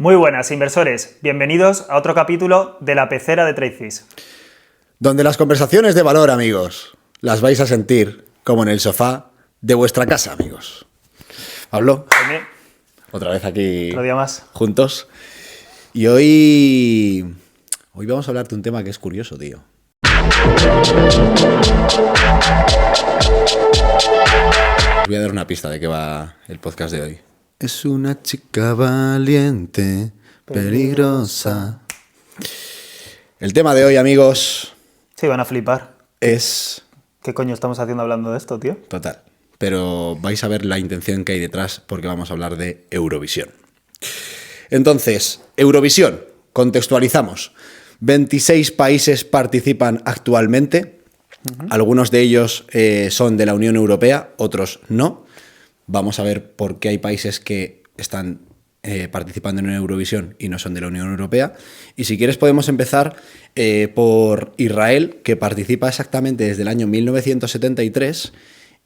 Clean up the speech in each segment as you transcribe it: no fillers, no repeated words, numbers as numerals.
Muy buenas, inversores. Bienvenidos a otro capítulo de la pecera de Tradefish. Donde las conversaciones de valor, amigos, las vais a sentir como en el sofá de vuestra casa, amigos. Pablo, Jaime, otra vez aquí otro día más. juntos. Y hoy vamos a hablar de un tema que es curioso, tío. Os voy a dar una pista de qué va el podcast de hoy. Es una chica valiente, peligrosa. El tema de hoy, amigos, Sí, van a flipar. es ¿Qué coño estamos haciendo hablando de esto, tío? total. Pero vais a ver la intención que hay detrás porque vamos a hablar de Eurovisión. Entonces, Eurovisión, contextualizamos. 26 países participan actualmente. Algunos de ellos son de la Unión Europea, otros no. Vamos a ver por qué hay países que están participando en Eurovisión y no son de la Unión Europea. Y si quieres podemos empezar por Israel, que participa exactamente desde el año 1973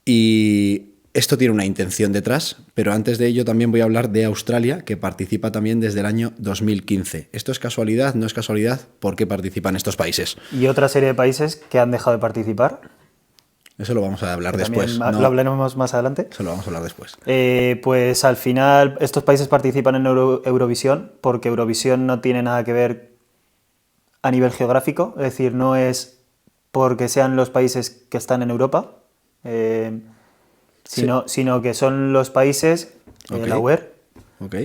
y esto tiene una intención detrás, pero antes de ello también voy a hablar de Australia, que participa también desde el año 2015. ¿Esto es casualidad? ¿No es casualidad? ¿Por qué participan estos países? Y otra serie de países que han dejado de participar. Eso lo vamos a hablar Que después. también lo hablaremos más adelante. Eso lo vamos a hablar después. Pues al final estos países participan en Eurovisión porque Eurovisión no tiene nada que ver a nivel geográfico, es decir, no es porque sean los países que están en Europa, sino que son los países Ok. la UE Ok.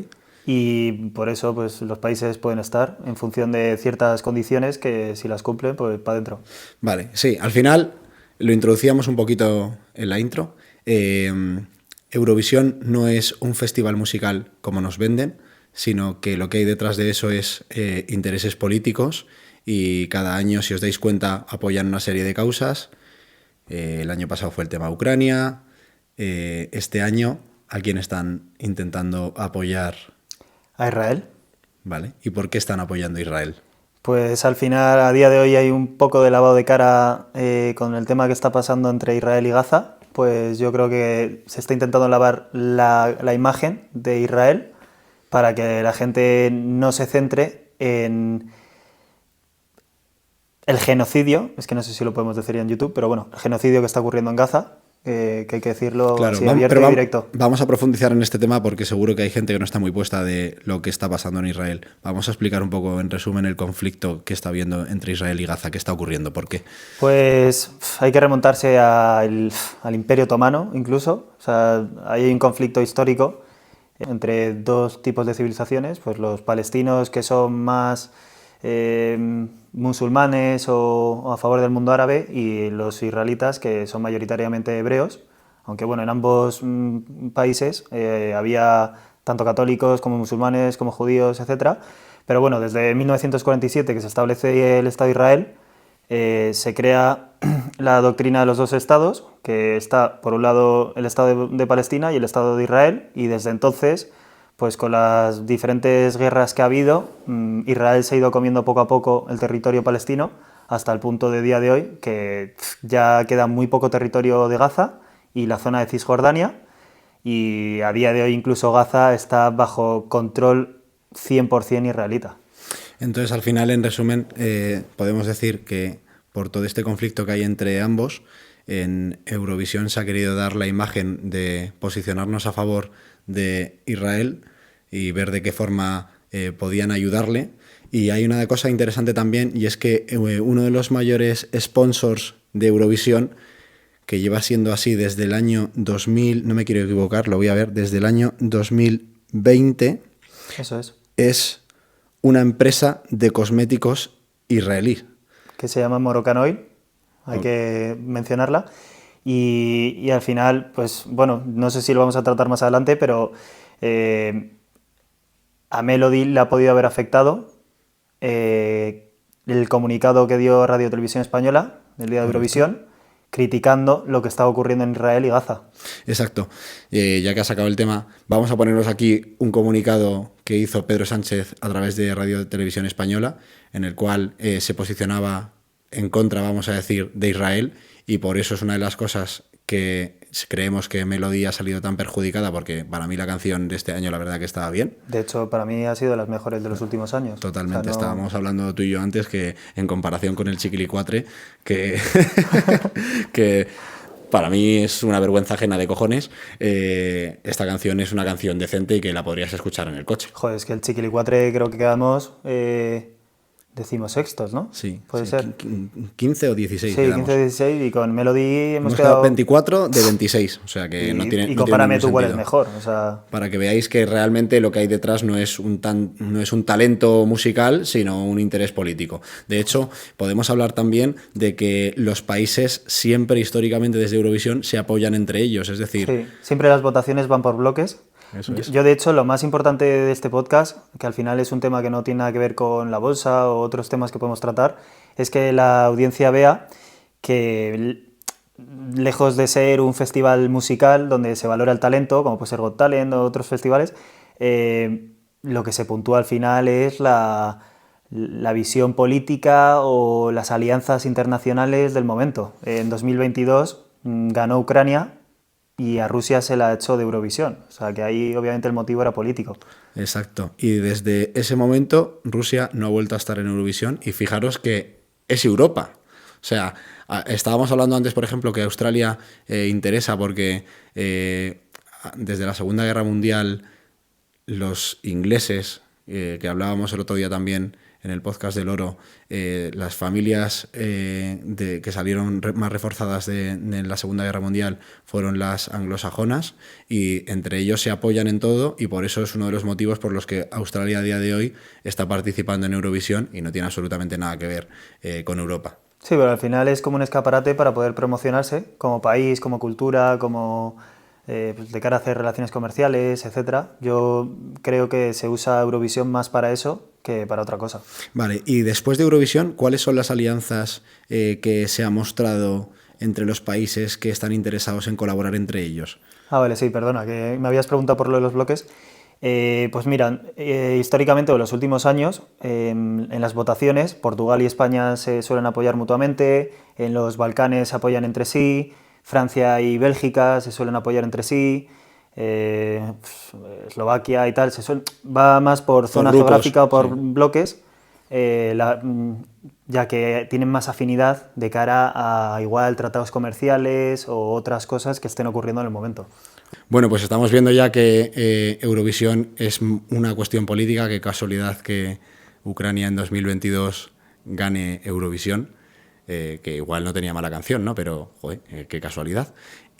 y por eso pues los países pueden estar en función de ciertas condiciones que si las cumplen pues para adentro. Vale, sí, al final lo introducíamos un poquito en la intro. Eurovisión no es un festival musical como nos venden, sino que lo que hay detrás de eso es intereses políticos y cada año, si os dais cuenta, apoyan una serie de causas. El año pasado fue el tema Ucrania. Este año, ¿a quién están intentando apoyar? A Israel. ¿Vale? ¿Y por qué están apoyando a Israel? Pues al final, a día de hoy hay un poco de lavado de cara con el tema que está pasando entre Israel y Gaza. Pues yo creo que se está intentando lavar la imagen de Israel para que la gente no se centre en el genocidio, es que no sé si lo podemos decir en YouTube, pero bueno, el genocidio que está ocurriendo en Gaza, que hay que decirlo Claro, así abierto y directo. vamos a profundizar en este tema porque seguro que hay gente que no está muy puesta de lo que está pasando en Israel. Vamos a explicar un poco, en resumen, el conflicto que está habiendo entre Israel y Gaza, qué está ocurriendo, por qué. Pues hay que remontarse al Imperio Otomano incluso, o sea, ahí hay un conflicto histórico entre dos tipos de civilizaciones, pues los palestinos que son más musulmanes o a favor del mundo árabe y los israelitas que son mayoritariamente hebreos, aunque bueno, en ambos países había tanto católicos como musulmanes como judíos, etcétera. Pero bueno, desde 1947 que se establece el Estado de Israel, se crea la doctrina de los dos estados, que está por un lado el Estado de Palestina y el Estado de Israel, y desde entonces pues con las diferentes guerras que ha habido, Israel se ha ido comiendo poco a poco el territorio palestino hasta el punto de día de hoy que ya queda muy poco territorio de Gaza y la zona de Cisjordania, y a día de hoy incluso Gaza está bajo control 100% israelita. Entonces, al final, en resumen, podemos decir que por todo este conflicto que hay entre ambos, en Eurovisión se ha querido dar la imagen de posicionarnos a favor de Israel y ver de qué forma podían ayudarle. Y hay una cosa interesante también, y es que uno de los mayores sponsors de Eurovisión, que lleva siendo así desde el año 2000, no me quiero equivocar, lo voy a ver, desde el año 2020, Eso es una empresa de cosméticos israelí. que se llama Moroccan Oil, hay que mencionarla. Y al final, pues bueno, no sé si lo vamos a tratar más adelante, pero a Melody le ha podido haber afectado el comunicado que dio Radio Televisión Española el día de Eurovisión, criticando lo que estaba ocurriendo en Israel y Gaza. Exacto. Ya que has sacado el tema, vamos a ponernos aquí un comunicado que hizo Pedro Sánchez a través de Radio Televisión Española, en el cual se posicionaba en contra, vamos a decir, de Israel, y por eso es una de las cosas que creemos que Melody ha salido tan perjudicada, porque para mí la canción de este año la verdad que estaba bien. De hecho, para mí ha sido de las mejores de los últimos años. Totalmente, O sea, no... estábamos hablando tú y yo antes que en comparación con el Chiquilicuatre, que, que para mí es una vergüenza ajena de cojones, esta canción es una canción decente y que la podrías escuchar en el coche. Joder, es que el Chiquilicuatre creo que quedamos 16º, ¿no? Sí, ¿Puede sí, ser? 15 o 16 Sí, quedamos. 15-16 y con Melody Hemos quedado 24 de 26, o sea que no tiene Y no tiene compárame ningún tú cuál es sentido. mejor, o sea... Para que veáis que realmente lo que hay detrás no es un talento musical, sino un interés político. De hecho, podemos hablar también de que los países siempre históricamente desde Eurovisión se apoyan entre ellos, es decir... Sí, siempre las votaciones van por bloques. Eso es. Yo, de hecho, lo más importante de este podcast, que al final es un tema que no tiene nada que ver con la bolsa o otros temas que podemos tratar, es que la audiencia vea que lejos de ser un festival musical donde se valora el talento, como puede ser Got Talent o otros festivales, lo que se puntúa al final es la visión política o las alianzas internacionales del momento. En 2022 ganó Ucrania y a Rusia se la ha hecho de Eurovisión. O sea, que ahí obviamente el motivo era político. Exacto. Y desde ese momento Rusia no ha vuelto a estar en Eurovisión y fijaros que es Europa. O sea, estábamos hablando antes, por ejemplo, que Australia interesa porque desde la Segunda Guerra Mundial los ingleses, que hablábamos el otro día también en el podcast del Oro, las familias que salieron más reforzadas de la Segunda Guerra Mundial fueron las anglosajonas y entre ellos se apoyan en todo y por eso es uno de los motivos por los que Australia a día de hoy está participando en Eurovisión y no tiene absolutamente nada que ver con Europa. Sí, pero al final es como un escaparate para poder promocionarse como país, como cultura, como pues de cara a hacer relaciones comerciales, etcétera. Yo creo que se usa Eurovisión más para eso que para otra cosa. Vale, y después de Eurovisión, ¿cuáles son las alianzas que se han mostrado entre los países que están interesados en colaborar entre ellos? Ah, vale, sí, perdona, que me habías preguntado por lo de los bloques. Pues mira, históricamente, en los últimos años, en las votaciones, Portugal y España se suelen apoyar mutuamente, en los Balcanes se apoyan entre sí, Francia y Bélgica se suelen apoyar entre sí, Eslovaquia y tal, va más por zona grupos, geográfica o por sí. bloques, ya que tienen más afinidad de cara a igual tratados comerciales o otras cosas que estén ocurriendo en el momento. Bueno, pues estamos viendo ya que Eurovisión es una cuestión política, qué casualidad que Ucrania en 2022 gane Eurovisión, que igual no tenía mala canción, ¿no? Pero, joder, qué casualidad.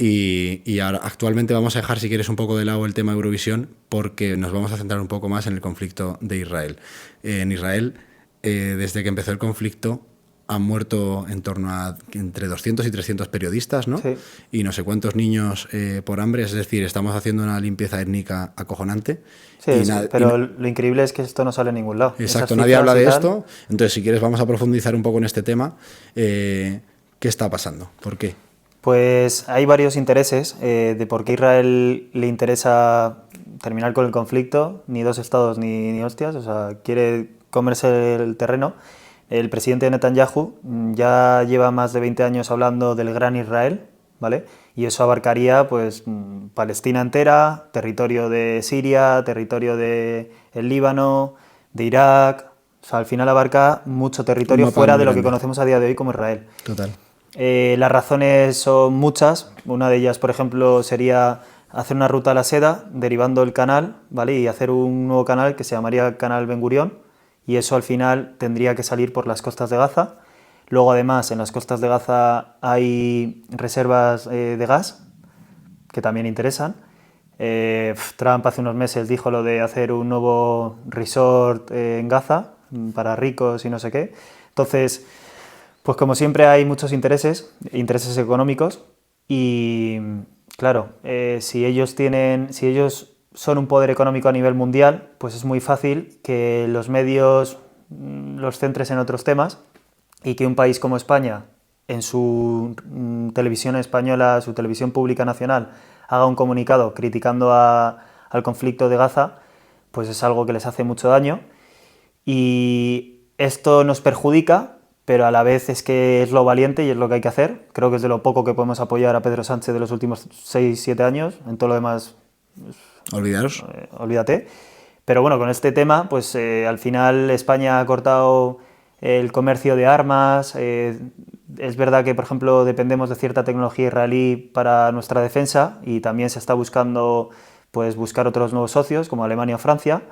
Y ahora, actualmente vamos a dejar, si quieres, un poco de lado el tema Eurovisión, porque nos vamos a centrar un poco más en el conflicto de Israel. En Israel, desde que empezó el conflicto, han muerto en torno a entre 200 y 300 periodistas, ¿no? Sí. Y no sé cuántos niños por hambre, es decir, estamos haciendo una limpieza étnica acojonante. Sí, pero lo increíble es que esto no sale en ningún lado. Exacto, nadie habla de esto. Entonces, si quieres, vamos a profundizar un poco en este tema. ¿Qué está pasando? ¿Por qué? Pues hay varios intereses de por qué a Israel le interesa terminar con el conflicto, ni dos estados ni hostias, o sea, quiere comerse el terreno. El presidente Netanyahu ya lleva más de 20 años hablando del Gran Israel, ¿vale? Y eso abarcaría pues Palestina entera, territorio de Siria, territorio de el Líbano, de Irak, o sea, al final abarca mucho territorio fuera de lo que conocemos a día de hoy como Israel. Total. Las razones son muchas, una de ellas, por ejemplo, sería hacer una ruta a la seda, derivando el canal, ¿vale? Y hacer un nuevo canal que se llamaría Canal Ben Gurión, y eso al final tendría que salir por las costas de Gaza. Luego, además, en las costas de Gaza hay reservas de gas que también interesan. Trump hace unos meses dijo lo de hacer un nuevo resort en Gaza para ricos y no sé qué. Entonces, pues como siempre hay muchos intereses económicos y, claro, si ellos son un poder económico a nivel mundial, pues es muy fácil que los medios los centres en otros temas y que un país como España, en su televisión española, su televisión pública nacional, haga un comunicado criticando al conflicto de Gaza, pues es algo que les hace mucho daño y esto nos perjudica, pero a la vez es que es lo valiente y es lo que hay que hacer. Creo que es de lo poco que podemos apoyar a Pedro Sánchez de los últimos 6-7 años. En todo lo demás, Olvidaros. olvídate. Pero bueno, con este tema, pues al final España ha cortado el comercio de armas. Es verdad que, por ejemplo, dependemos de cierta tecnología israelí para nuestra defensa y también se está buscando pues, buscar otros nuevos socios, como Alemania o Francia.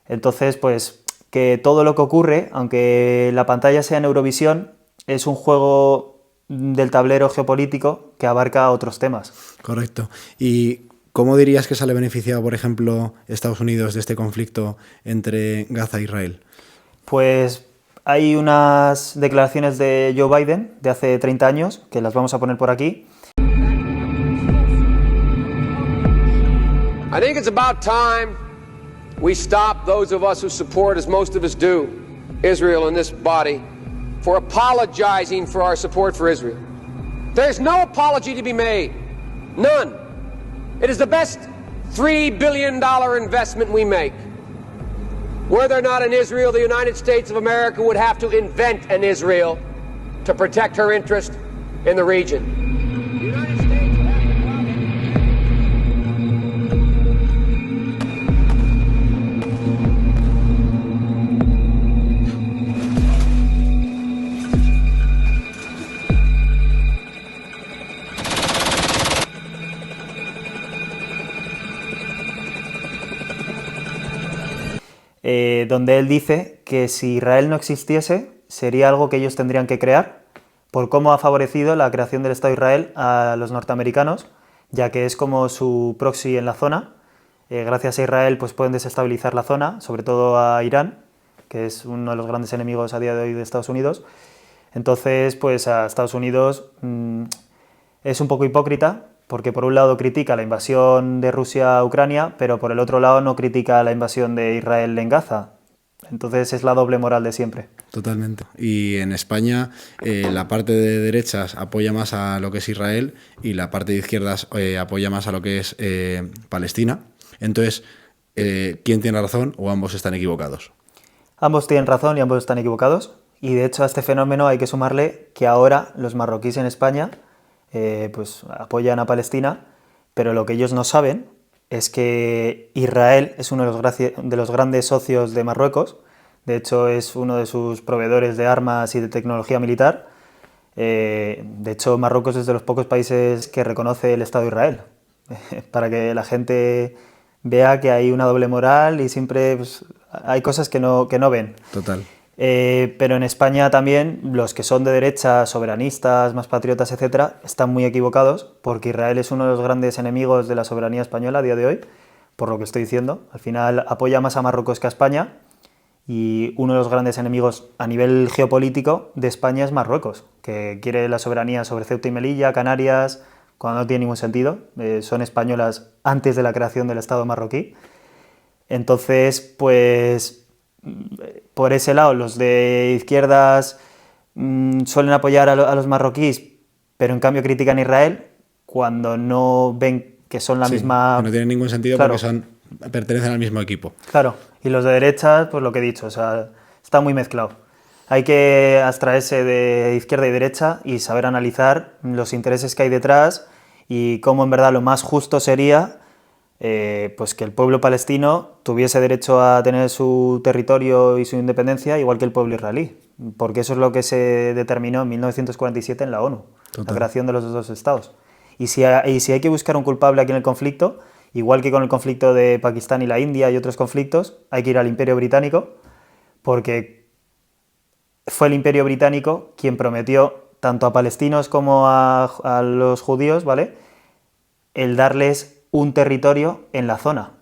Entonces, pues que todo lo que ocurre, aunque la pantalla sea en Eurovisión, es un juego del tablero geopolítico que abarca otros temas. Correcto. ¿Y cómo dirías que sale beneficiado, por ejemplo, Estados Unidos de este conflicto entre Gaza e Israel? Pues hay unas declaraciones de Joe Biden de hace 30 años, que las vamos a poner por aquí. I think it's about time we stop, those of us who support, as most of us do, Israel in this body, for apologizing for our support for Israel. There's no apology to be made. None. It is the best $3 billion investment we make. Were there not an Israel, the United States of America would have to invent an Israel to protect her interest in the region. The United States would have to donde él dice que si Israel no existiese, sería algo que ellos tendrían que crear, por cómo ha favorecido la creación del Estado de Israel a los norteamericanos, ya que es como su proxy en la zona. Gracias a Israel pues pueden desestabilizar la zona, sobre todo a Irán, que es uno de los grandes enemigos a día de hoy de Estados Unidos. Entonces, pues a Estados Unidos es un poco hipócrita, porque por un lado critica la invasión de Rusia a Ucrania, pero por el otro lado no critica la invasión de Israel en Gaza. Entonces es la doble moral de siempre. Totalmente. Y en España la parte de derechas apoya más a lo que es Israel y la parte de izquierdas apoya más a lo que es Palestina. Entonces, ¿quién tiene razón o ambos están equivocados? Ambos tienen razón y ambos están equivocados. Y de hecho a este fenómeno hay que sumarle que ahora los marroquíes en España pues apoyan a Palestina, pero lo que ellos no saben es que Israel es uno de los grandes socios de Marruecos. De hecho es uno de sus proveedores de armas y de tecnología militar. De hecho Marruecos es de los pocos países que reconoce el Estado de Israel, para que la gente vea que hay una doble moral y siempre pues, hay cosas que no ven. Total. Pero en España también los que son de derecha, soberanistas, más patriotas, etcétera, están muy equivocados porque Israel es uno de los grandes enemigos de la soberanía española a día de hoy, por lo que estoy diciendo. Al final apoya más a Marruecos que a España y uno de los grandes enemigos a nivel geopolítico de España es Marruecos, que quiere la soberanía sobre Ceuta y Melilla, Canarias, cuando no tiene ningún sentido. Son españolas antes de la creación del Estado marroquí. Entonces, pues por ese lado, los de izquierdas suelen apoyar a los marroquíes, pero en cambio critican a Israel cuando no ven que son la misma... Que no tiene ningún sentido, claro, porque pertenecen al mismo equipo. Claro, y los de derecha, pues lo que he dicho, o sea, está muy mezclado. Hay que abstraerse de izquierda y derecha y saber analizar los intereses que hay detrás y cómo en verdad lo más justo sería pues que el pueblo palestino tuviese derecho a tener su territorio y su independencia igual que el pueblo israelí, porque eso es lo que se determinó en 1947 en la ONU, la creación de los dos estados. Y si hay que buscar un culpable aquí en el conflicto, igual que con el conflicto de Pakistán y la India y otros conflictos, hay que ir al Imperio Británico, porque fue el Imperio Británico quien prometió tanto a palestinos como a los judíos, ¿vale?, el darles un territorio en la zona,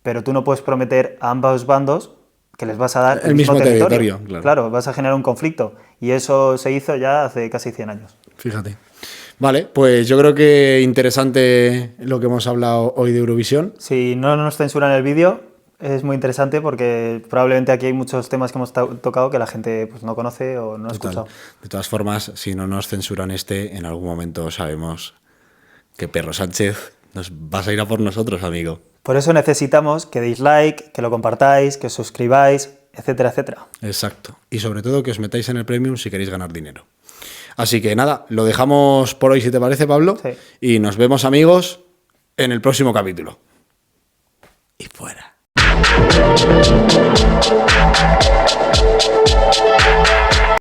pero tú no puedes prometer a ambos bandos que les vas a dar el mismo territorio. Claro, vas a generar un conflicto y eso se hizo ya hace casi 100 años. Fíjate. Vale, pues yo creo que interesante lo que hemos hablado hoy de Eurovisión. Si no nos censuran el vídeo, es muy interesante porque probablemente aquí hay muchos temas que hemos tocado que la gente pues, no conoce o no ha escuchado. De todas formas, si no nos censuran en algún momento sabemos que Pedro Sánchez nos vas a ir a por nosotros, amigo. Por eso necesitamos que deis like, que lo compartáis, que os suscribáis. etcétera, etcétera. Exacto. Y sobre todo que os metáis en el Premium si queréis ganar dinero. Así que nada, lo dejamos por hoy si te parece, Pablo. Sí. Y nos vemos, amigos, en el próximo capítulo. Y fuera.